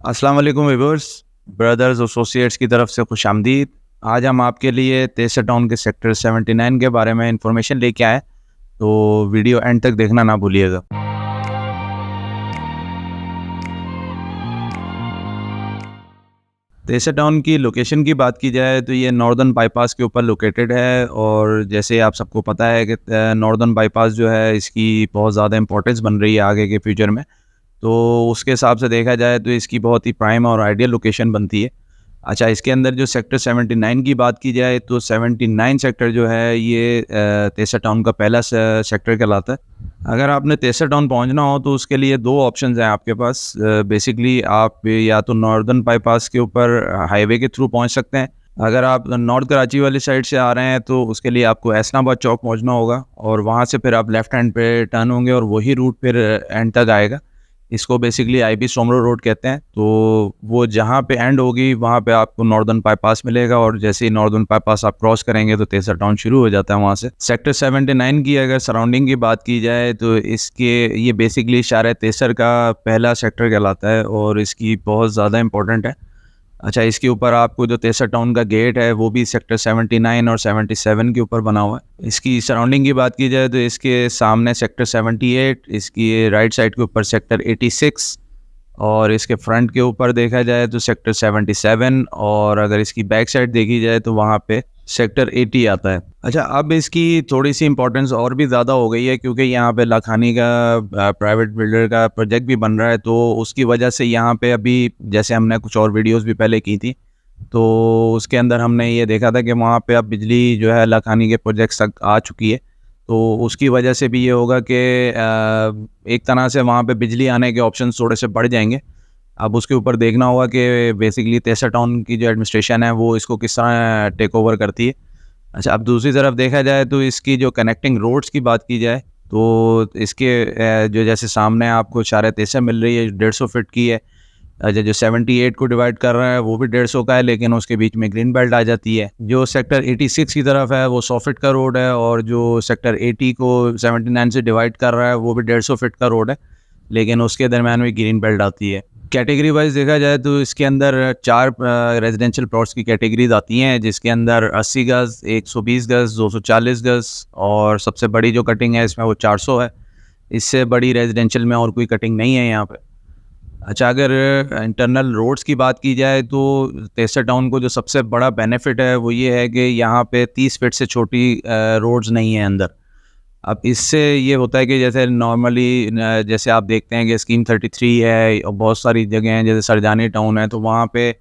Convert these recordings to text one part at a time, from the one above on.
अस्सलाम वालेकुम viewers, brothers associates की तरफ से खुशामदीद। आज हम आपके लिए तेसर टाउन के सेक्टर 79 के बारे में इंफॉर्मेशन लेके आए, तो वीडियो एंड तक देखना ना भूलिएगा। तेसर टाउन की लोकेशन की बात की जाए तो ये नॉर्दर्न बाईपास के ऊपर लोकेटेड है, और जैसे आप सबको पता है कि नॉर्दर्न बाईपास जो है इसकी बहुत ज़्यादा इंपॉर्टेंस बन रही है आगे के फ्यूचर में। तो उसके हिसाब से देखा जाए तो इसकी बहुत ही प्राइम और आइडियल लोकेशन बनती है। अच्छा, इसके अंदर जो सेक्टर 79 की बात की जाए तो 79 सेक्टर जो है ये तेसर टाउन का पहला सेक्टर कहलाता है। अगर आपने तेसर टाउन पहुंचना हो तो उसके लिए दो ऑप्शंस हैं आपके पास। बेसिकली आप या तो नॉर्दर्न बाईपास के ऊपर हाईवे के थ्रू पहुंच सकते हैं। अगर आप नॉर्थ कराची वाली साइड से आ रहे हैं तो उसके लिए आपको एसनाबाद चौक पहुंचना होगा, और वहां से फिर आप लेफ्ट हैंड पे टर्न होंगे और वही रूट फिर एंड तक आएगा। इसको बेसिकली आईबी सोमरो रोड कहते हैं। तो वो जहाँ पे एंड होगी वहाँ पे आपको नॉर्दर्न बाईपास मिलेगा, और जैसे ही नॉर्दर्न बाईपास आप क्रॉस करेंगे तो तेसर टाउन शुरू हो जाता है वहाँ से। सेक्टर 79 की अगर सराउंडिंग की बात की जाए तो इसके ये बेसिकली शार तेसर का पहला सेक्टर कहलाता है, और इसकी बहुत ज़्यादा इंपॉर्टेंट है। अच्छा, इसके ऊपर आपको जो तेसर टाउन का गेट है वो भी सेक्टर 79 और 77 के ऊपर बना हुआ है। इसकी सराउंडिंग की बात की जाए तो इसके सामने सेक्टर 78, इसकी राइट साइड के ऊपर सेक्टर 86, और इसके फ्रंट के ऊपर देखा जाए तो सेक्टर 77, और अगर इसकी बैक साइड देखी जाए तो वहाँ पे सेक्टर 80 आता है। अच्छा, अब इसकी थोड़ी सी इंपॉर्टेंस और भी ज़्यादा हो गई है क्योंकि यहाँ पे लाखानी का प्राइवेट बिल्डर का प्रोजेक्ट भी बन रहा है, तो उसकी वजह से यहाँ पे अभी जैसे हमने कुछ और वीडियोस भी पहले की थी, तो उसके अंदर हमने ये देखा था कि वहाँ पे अब बिजली जो है लाखानी के प्रोजेक्ट्स तक आ चुकी है। तो उसकी वजह से भी ये होगा कि एक तरह से वहाँ पे बिजली आने के ऑप्शंस थोड़े से बढ़ जाएंगे। अब उसके ऊपर देखना होगा कि बेसिकली तेसर टाउन की जो एडमिनिस्ट्रेशन है वो इसको किस तरह टेक ओवर करती है। अच्छा, अब दूसरी तरफ देखा जाए तो इसकी जो कनेक्टिंग रोड्स की बात की जाए तो इसके जो जैसे सामने आपको शार तेसर मिल रही है 150 फीट की है। अच्छा, जो 78 को डिवाइड कर रहा है वो भी 150 का है, लेकिन उसके बीच में ग्रीन बेल्ट आ जाती है। जो सेक्टर 86 की तरफ है वो 100 फीट का रोड है, और जो सेक्टर 80 को 79 से डिवाइड कर रहा है वो भी 150 फीट का रोड है, लेकिन उसके दरम्यान में ग्रीन बेल्ट आती है। कैटेगरी वाइज देखा जाए तो इसके अंदर चार रेजिडेंशियल प्लॉट्स की कैटेगरीज आती हैं, जिसके अंदर 80 गज, 120 गज, 240 गज, और सबसे बड़ी जो कटिंग है इसमें वो 400 है। इससे बड़ी रेजिडेंशियल में और कोई कटिंग नहीं है यहाँ पे। अच्छा, अगर इंटरनल रोड्स की बात की जाए तो तेसर टाउन को जो सबसे बड़ा बेनिफिट है वो ये है कि यहाँ पे 30 फीट से छोटी रोड्स नहीं है अंदर। अब इससे ये होता है कि जैसे नॉर्मली जैसे आप देखते हैं कि स्कीम 33 है और बहुत सारी जगह हैं जैसे सरजानी टाउन है, तो वहाँ पे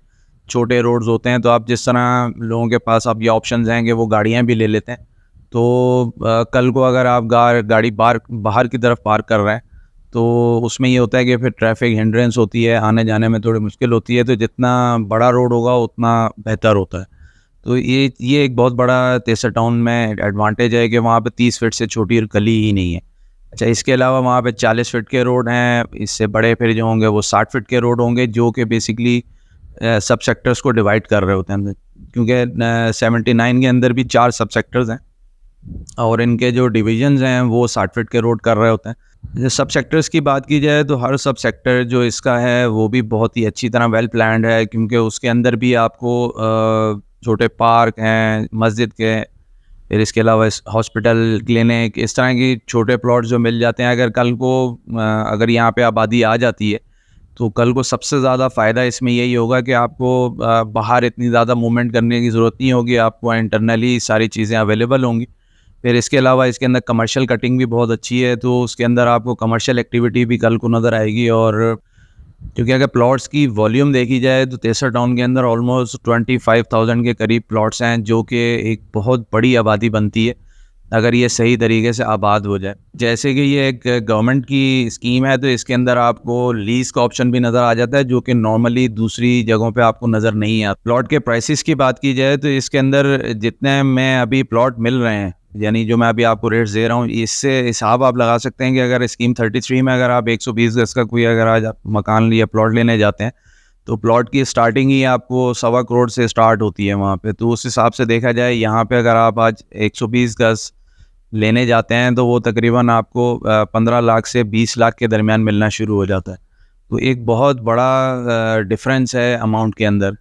छोटे रोड्स होते हैं, तो आप जिस तरह लोगों के पास अब ये ऑप्शंस हैं कि वो गाड़ियाँ भी ले लेते हैं। तो कल को अगर आप गाड़ी बाहर की तरफ पार्क कर रहे हैं तो उसमें ये होता है कि फिर ट्रैफिक हिंड्रेंस होती है, आने जाने में थोड़ी मुश्किल होती है। तो जितना बड़ा रोड होगा उतना बेहतर होता है। तो ये एक बहुत बड़ा तेसर टाउन में एडवांटेज है कि वहाँ पे 30 फीट से छोटी गली ही नहीं है। अच्छा, इसके अलावा वहाँ पे 40 फीट के रोड हैं, इससे बड़े फिर जो होंगे वो 60 फीट के रोड होंगे, जो कि बेसिकली सब सेक्टर्स को डिवाइड कर रहे होते हैं, क्योंकि 79 के अंदर भी 4 सब सेक्टर्स हैं, और इनके जो डिविजन्स हैं वो 60 फीट के रोड कर रहे होते हैं। जैसे सब सेक्टर्स की बात की जाए तो हर सब सेक्टर जो इसका है वो भी बहुत ही अच्छी तरह वेल प्लान्ड है, क्योंकि उसके अंदर भी आपको छोटे पार्क हैं, मस्जिद के, फिर इसके अलावा हॉस्पिटल, क्लिनिक, इस तरह की छोटे प्लॉट जो मिल जाते हैं। अगर कल को अगर यहाँ पे आबादी आ जाती है तो कल को सबसे ज़्यादा फ़ायदा इसमें यही होगा कि आपको बाहर इतनी ज़्यादा मूवमेंट करने की ज़रूरत नहीं होगी, आपको इंटरनली सारी चीज़ें अवेलेबल होंगी। फिर इसके अलावा इसके अंदर कमर्शियल कटिंग भी बहुत अच्छी है, तो उसके अंदर आपको कमर्शियल एक्टिविटी भी कल को नज़र आएगी। और क्योंकि अगर प्लॉट्स की वॉल्यूम देखी जाए तो तेसर टाउन के अंदर ऑलमोस्ट 25,000 के करीब प्लॉट्स हैं, जो कि एक बहुत बड़ी आबादी बनती है अगर ये सही तरीके से आबाद हो जाए। जैसे कि ये एक गवर्नमेंट की स्कीम है, तो इसके अंदर आपको लीज का ऑप्शन भी नज़र आ जाता है, जो कि नॉर्मली दूसरी जगहों पे आपको नज़र नहीं आता। प्लॉट के प्राइसेस की बात की जाए तो इसके अंदर जितने में अभी प्लॉट मिल रहे हैं, यानी जो मैं अभी आपको रेट्स दे रहा हूँ, इससे हिसाब आप लगा सकते हैं कि अगर स्कीम 33 में अगर आप 120 गज का कोई अगर आज आप मकान या प्लॉट लेने जाते हैं तो प्लॉट की स्टार्टिंग ही आपको 1.25 करोड़ से स्टार्ट होती है वहाँ पे। तो उस हिसाब से देखा जाए यहाँ पे अगर आप आज 120 गज लेने जाते हैं तो वो तकरीबन आपको 15 लाख से 20 लाख के दरमियान मिलना शुरू हो जाता है। तो एक बहुत बड़ा डिफरेंस है अमाउंट के अंदर।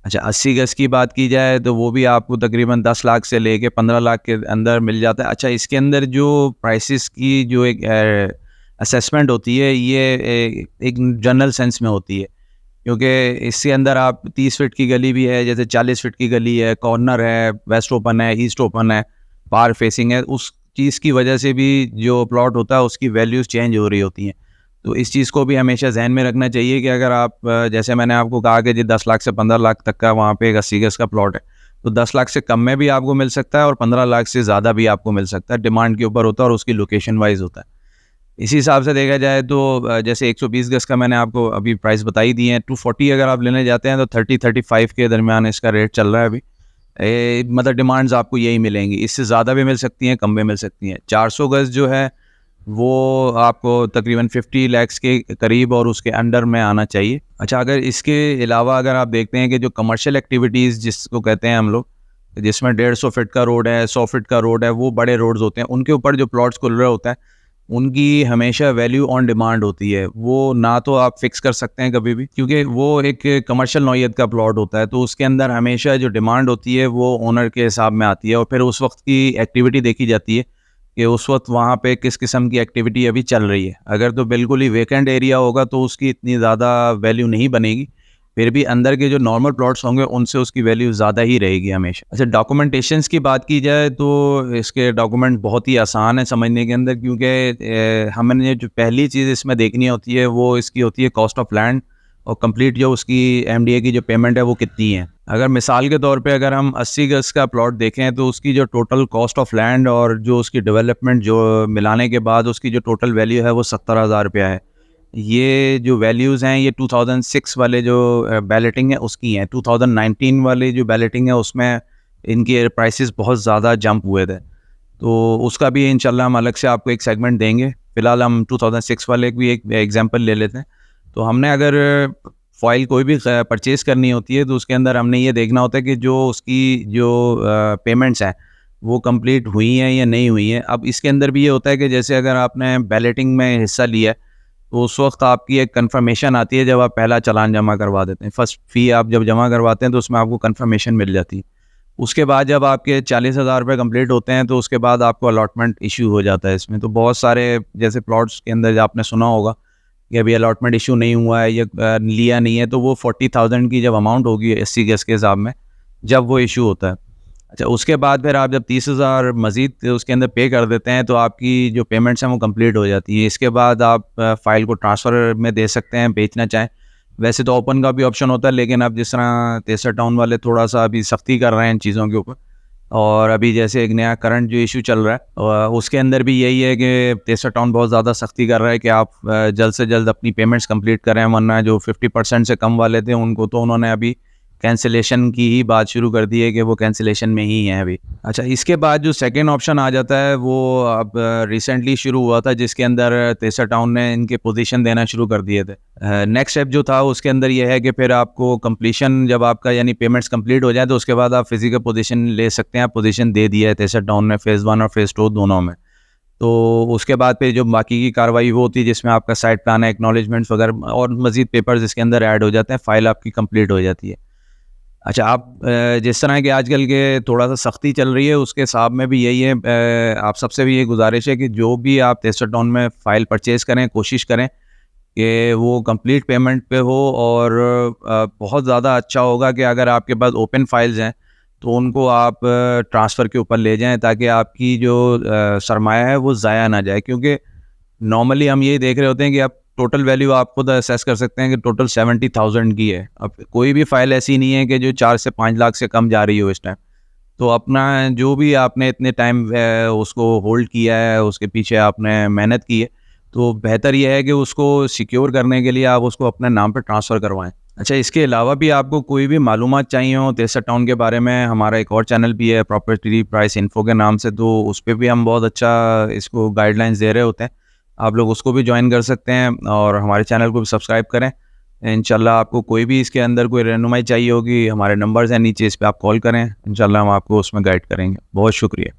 अच्छा 80 गज़ की बात की जाए तो वो भी आपको तकरीबन 10 लाख से लेके 15 लाख के अंदर मिल जाता है। अच्छा इसके अंदर जो प्राइसेस की जो एक असेसमेंट होती है ये एक जनरल सेंस में होती है, क्योंकि इसके अंदर आप 30 फीट की गली भी है, जैसे 40 फीट की गली है, कॉर्नर है, वेस्ट ओपन है, ईस्ट ओपन है, पार फेसिंग है, उस चीज़ की वजह से भी जो प्लॉट होता है उसकी वैल्यूज़ चेंज हो रही होती हैं। तो इस चीज़ को भी हमेशा ज़हन में रखना चाहिए कि अगर आप जैसे मैंने आपको कहा कि जी 10 लाख से 15 लाख तक का वहाँ पे एक 80 गज़ का प्लॉट है, तो 10 लाख से कम में भी आपको मिल सकता है और 15 लाख से ज़्यादा भी आपको मिल सकता है, डिमांड के ऊपर होता है और उसकी लोकेशन वाइज़ होता है। इसी हिसाब से देखा जाए तो जैसे 120 गज़ का मैंने आपको अभी प्राइस बताई दी है, 240 अगर आप लेने जाते हैं तो 30-35 के दरमियान इसका रेट चल रहा है अभी। मतलब डिमांड्स आपको यही मिलेंगी, इससे ज़्यादा भी मिल सकती हैं, कम भी मिल सकती हैं। 400 गज़ जो है वो आपको तकरीबन 50 लैक्स के करीब और उसके अंडर में आना चाहिए। अच्छा अगर इसके अलावा अगर आप देखते हैं कि जो कमर्शियल एक्टिविटीज़ जिसको कहते हैं हम लोग, जिसमें 150 फीट का रोड है, 100 फीट का रोड है, वो बड़े रोड्स होते हैं, उनके ऊपर जो प्लॉट्स खुल रहे होता है उनकी हमेशा वैल्यू ऑन डिमांड होती है। वो ना तो आप फिक्स कर सकते हैं कभी भी, क्योंकि वो एक कमर्शियल नौइयत का प्लॉट होता है, तो उसके अंदर हमेशा जो डिमांड होती है वो ओनर के हिसाब में आती है और फिर उस वक्त की एक्टिविटी देखी जाती है कि उस वक्त वहाँ पे किस किस्म की एक्टिविटी अभी चल रही है। अगर तो बिल्कुल ही वेकेंट एरिया होगा तो उसकी इतनी ज़्यादा वैल्यू नहीं बनेगी, फिर भी अंदर के जो नॉर्मल प्लॉट्स होंगे उनसे उसकी वैल्यू ज़्यादा ही रहेगी हमेशा। अच्छा डॉक्यूमेंटेशंस की बात की जाए तो इसके डॉक्यूमेंट बहुत ही आसान है समझने के अंदर, क्योंकि हमने जो पहली चीज़ इसमें देखनी होती है वो इसकी होती है कॉस्ट ऑफ लैंड और कंप्लीट जो उसकी एमडीए की जो पेमेंट है वो कितनी है। अगर मिसाल के तौर पे अगर हम 80 गज़ का प्लॉट देखें तो उसकी जो टोटल कॉस्ट ऑफ लैंड और जो उसकी डेवलपमेंट जो मिलाने के बाद उसकी जो टोटल वैल्यू है वो 70,000 रुपया है। ये जो वैल्यूज़ हैं ये 2006 वाले जो बैलेटिंग है उसकी हैं। 2019 वाली जो बैलेटिंग है उसमें इनके प्राइसेस बहुत ज़्यादा जंप हुए थे, तो उसका भी इंशाल्लाह हम अलग से आपको एक सेगमेंट देंगे। फ़िलहाल हम 2006 वाले की एक एग्जांपल ले लेते हैं। तो हमने अगर फ़ाइल कोई भी परचेज़ करनी होती है तो उसके अंदर हमने ये देखना होता है कि जो उसकी जो पेमेंट्स हैं वो कंप्लीट हुई हैं या नहीं हुई हैं। अब इसके अंदर भी ये होता है कि जैसे अगर आपने बैलेटिंग में हिस्सा लिया है तो उस वक्त आपकी एक कन्फर्मेशन आती है जब आप पहला चालान जमा करवा देते हैं। फर्स्ट फ़ी आप जब जमा करवाते हैं तो उसमें आपको कन्फर्मेशन मिल जाती है। उसके बाद जब आपके 40,000 रुपये कंप्लीट होते हैं तो उसके बाद आपको अलॉटमेंट इशू हो जाता है इसमें। तो बहुत सारे जैसे प्लॉट्स के अंदर आपने सुना होगा कि अभी अलॉटमेंट इशू नहीं हुआ है या लिया नहीं है, तो वो 40,000 की जब अमाउंट होगी 80 गज़ के हिसाब में, जब वो इशू होता है। अच्छा उसके बाद फिर आप जब 30,000 मज़ीद उसके अंदर पे कर देते हैं तो आपकी जो पेमेंट्स हैं वो कंप्लीट हो जाती है। इसके बाद आप फ़ाइल को ट्रांसफ़र में दे सकते हैं, बेचना चाहें। वैसे तो ओपन का भी ऑप्शन होता है, लेकिन अब जिस तरह तेसर टाउन वाले थोड़ा-सा अभी सख्ती कर रहे हैं इन चीज़ों के ऊपर, और अभी जैसे एक नया करंट जो इशू चल रहा है उसके अंदर भी यही है कि तेसर टाउन बहुत ज़्यादा सख्ती कर रहा है कि आप जल्द से जल्द अपनी पेमेंट्स कंप्लीट करें, वरना जो 50% से कम वाले थे उनको तो उन्होंने अभी कैंसिलेशन की ही बात शुरू कर दी है कि वो कैंसिलेशन में ही हैं अभी। अच्छा इसके बाद जो सेकंड ऑप्शन आ जाता है वो अब रिसेंटली शुरू हुआ था, जिसके अंदर तेसर टाउन ने इनके पोजीशन देना शुरू कर दिए थे। नेक्स्ट स्टेप जो था उसके अंदर ये है कि फिर आपको कंप्लीशन जब आपका यानी पेमेंट्स कंप्लीट हो जाए तो उसके बाद आप फिजिकल पोजीशन ले सकते हैं। आप पोजीशन दे दिया है तेसर टाउन ने फ़ेज़ 1 और फ़ेज़ 2 दोनों में। तो उसके बाद फिर जो बाकी की कार्रवाई वो होती है जिसमें आपका साइट प्लान है, एक्नॉलेजमेंट्स वगैरह और मज़ीद पेपर्स इसके अंदर ऐड हो जाते हैं, फ़ाइल आपकी कंप्लीट हो जाती है। अच्छा आप जिस तरह के आजकल के थोड़ा-सा सख्ती चल रही है उसके हिसाब में भी यही है, आप सबसे भी ये गुज़ारिश है कि जो भी आप तेसर टाउन में फ़ाइल परचेज़ करें, कोशिश करें कि वो कंप्लीट पेमेंट पे हो, और बहुत ज़्यादा अच्छा होगा कि अगर आपके पास ओपन फाइल्स हैं तो उनको आप ट्रांसफ़र के ऊपर ले जाएँ, ताकि आपकी जो सरमाया है वो ज़ाया ना जाए। क्योंकि नॉर्मली हम यही देख रहे होते हैं कि आप टोटल वैल्यू आप खुद असेस कर सकते हैं कि टोटल 70,000 की है। अब कोई भी फ़ाइल ऐसी नहीं है कि जो 4 से 5 लाख से कम जा रही हो इस टाइम। तो अपना जो भी आपने इतने टाइम उसको होल्ड किया है, उसके पीछे आपने मेहनत की है, तो बेहतर ये है कि उसको सिक्योर करने के लिए आप उसको अपने नाम पे ट्रांसफ़र करवाएँ। अच्छा इसके अलावा भी आपको कोई भी मालूमात चाहिए हो तेसर टाउन के बारे में, हमारा एक और चैनल भी है प्रॉपर्टी प्राइस इन्फो के नाम से, तो उस पे भी हम बहुत अच्छा इसको गाइडलाइंस दे रहे होते हैं। आप लोग उसको भी जॉइन कर सकते हैं और हमारे चैनल को भी सब्सक्राइब करें। इंशाल्लाह आपको कोई भी इसके अंदर कोई रहनुमाई चाहिए होगी, हमारे नंबर्स हैं नीचे, इस पे आप कॉल करें, इंशाल्लाह हम आपको उसमें गाइड करेंगे। बहुत शुक्रिया।